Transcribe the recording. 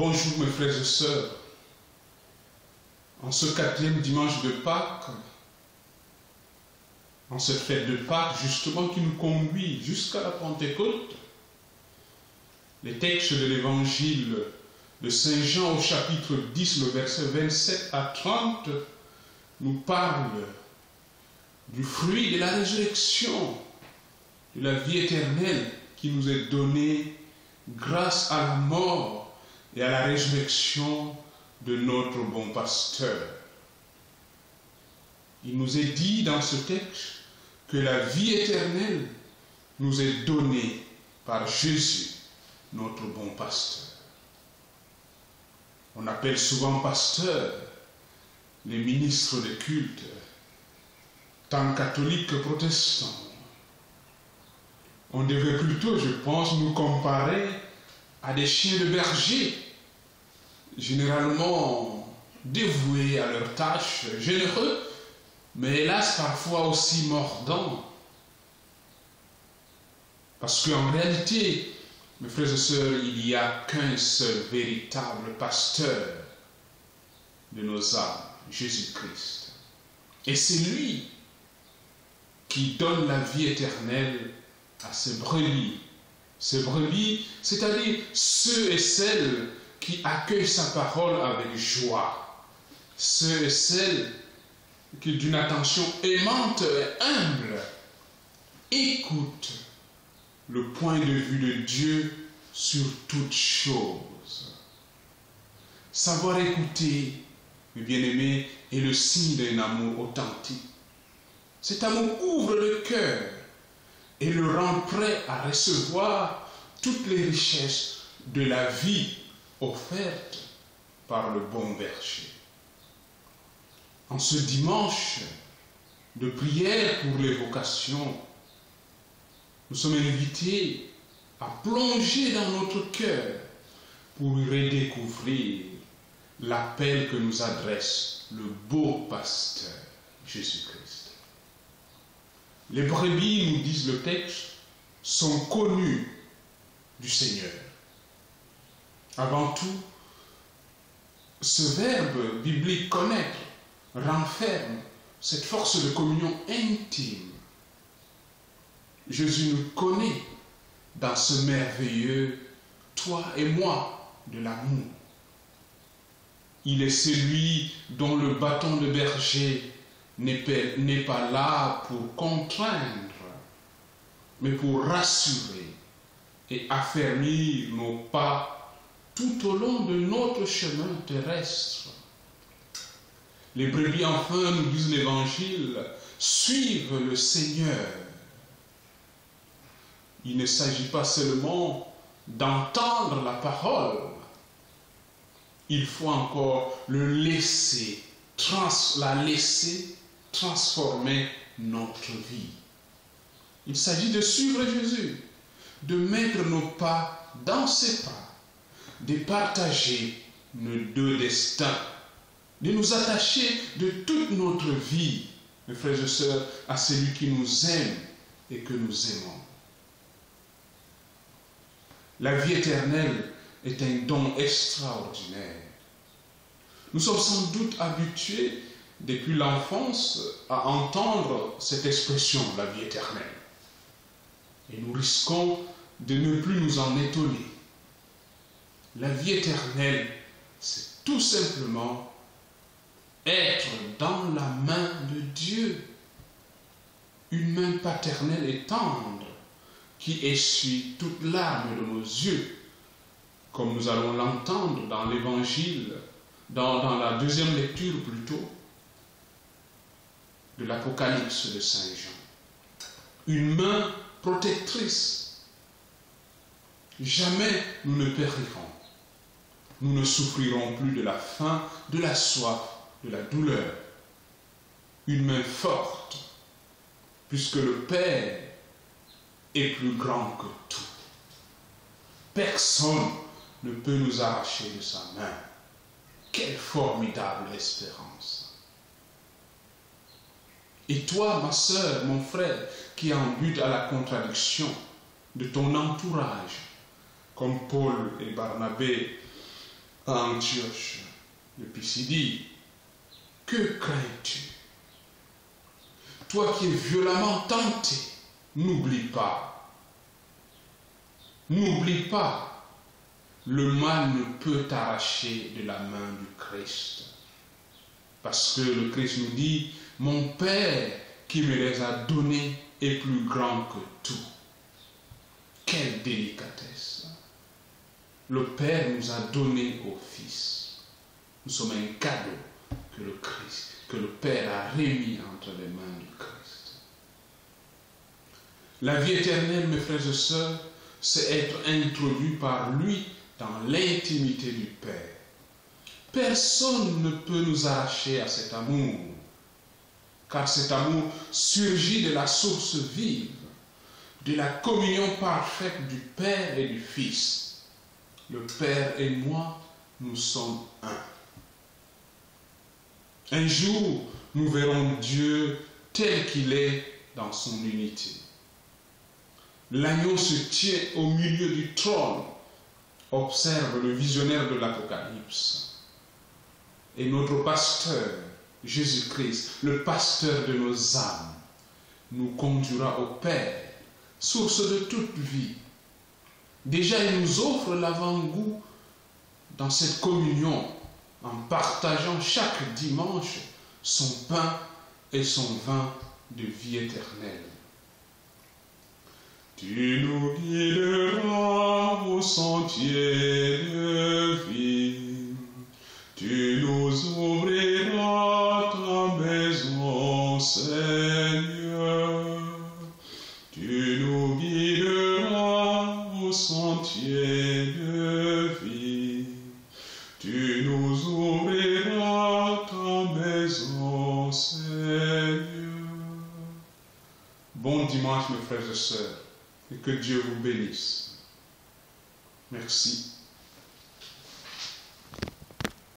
Bonjour mes frères et sœurs. En ce 4e dimanche de Pâques, en cette fête de Pâques justement qui nous conduit jusqu'à la Pentecôte, les textes de l'évangile de Saint Jean au chapitre 10, le verset 27 à 30, nous parlent du fruit de la résurrection, de la vie éternelle qui nous est donnée grâce à la mort et à la résurrection de notre bon pasteur. Il nous est dit dans ce texte que la vie éternelle nous est donnée par Jésus, notre bon pasteur. On appelle souvent pasteur les ministres de culte, tant catholiques que protestants. On devrait plutôt, je pense, nous comparer à des chiens de berger, généralement dévoués à leurs tâches, généreux, mais hélas parfois aussi mordants. Parce qu'en réalité, mes frères et sœurs, il n'y a qu'un seul véritable pasteur de nos âmes, Jésus-Christ. Et c'est lui qui donne la vie éternelle à ses brebis. Ces brebis, c'est-à-dire ceux et celles qui accueillent sa parole avec joie. Ceux et celles qui, d'une attention aimante et humble, écoutent le point de vue de Dieu sur toutes choses. Savoir écouter, mes bien-aimés, est le signe d'un amour authentique. Cet amour ouvre le cœur et le rend prêt à recevoir toutes les richesses de la vie offerte par le bon berger. En ce dimanche de prière pour les vocations, nous sommes invités à plonger dans notre cœur pour redécouvrir l'appel que nous adresse le beau pasteur Jésus-Christ. Les brebis, nous disent le texte, sont connues du Seigneur. Avant tout, ce verbe biblique connaître renferme cette force de communion intime. Jésus nous connaît dans ce merveilleux toi et moi de l'amour. Il est celui dont le bâton de berger n'est pas là pour contraindre, mais pour rassurer et affermir nos pas tout au long de notre chemin terrestre. Les brebis, enfin, nous disent l'Évangile, suivent le Seigneur. Il ne s'agit pas seulement d'entendre la parole, il faut encore le laisser, la laisser transformer notre vie. Il s'agit de suivre Jésus, de mettre nos pas dans ses pas, de partager nos deux destins, de nous attacher de toute notre vie, mes frères et sœurs, à celui qui nous aime et que nous aimons. La vie éternelle est un don extraordinaire. Nous sommes sans doute habitués depuis l'enfance à entendre cette expression, la vie éternelle. Et nous risquons de ne plus nous en étonner. La vie éternelle, c'est tout simplement être dans la main de Dieu. Une main paternelle et tendre qui essuie toute larme de nos yeux, comme nous allons l'entendre dans l'Évangile, dans la deuxième lecture plutôt, de l'Apocalypse de Saint Jean. Une main protectrice. Jamais nous ne périrons. Nous ne souffrirons plus de la faim, de la soif, de la douleur. Une main forte, puisque le Père est plus grand que tout. Personne ne peut nous arracher de sa main. Quelle formidable espérance! Et toi, ma sœur, mon frère, qui en but à la contradiction de ton entourage, comme Paul et Barnabé à Antioche de Pisidie, que crains-tu? Toi qui es violemment tenté, n'oublie pas, le mal ne peut t'arracher de la main du Christ. Parce que le Christ nous dit, mon Père qui me les a donnés est plus grand que tout. Quelle délicatesse! Le Père nous a donné au Fils. Nous sommes un cadeau que le Père a remis entre les mains du Christ. La vie éternelle, mes frères et sœurs, c'est être introduit par lui dans l'intimité du Père. Personne ne peut nous arracher à cet amour, car cet amour surgit de la source vive, de la communion parfaite du Père et du Fils. Le Père et moi, nous sommes un. Un jour, nous verrons Dieu tel qu'il est dans son unité. L'agneau se tient au milieu du trône, observe le visionnaire de l'Apocalypse. Et notre pasteur, Jésus-Christ, le pasteur de nos âmes, nous conduira au Père, source de toute vie. Déjà, il nous offre l'avant-goût dans cette communion, en partageant chaque dimanche son pain et son vin de vie éternelle. Tu nous guideras au sentier de vie, tu nous ouvriras ta maison, Seigneur, tu nous guideras au sentier de vie, tu nous ouvriras ta maison, Seigneur. Bon dimanche, mes frères et sœurs, et que Dieu vous bénisse. Merci.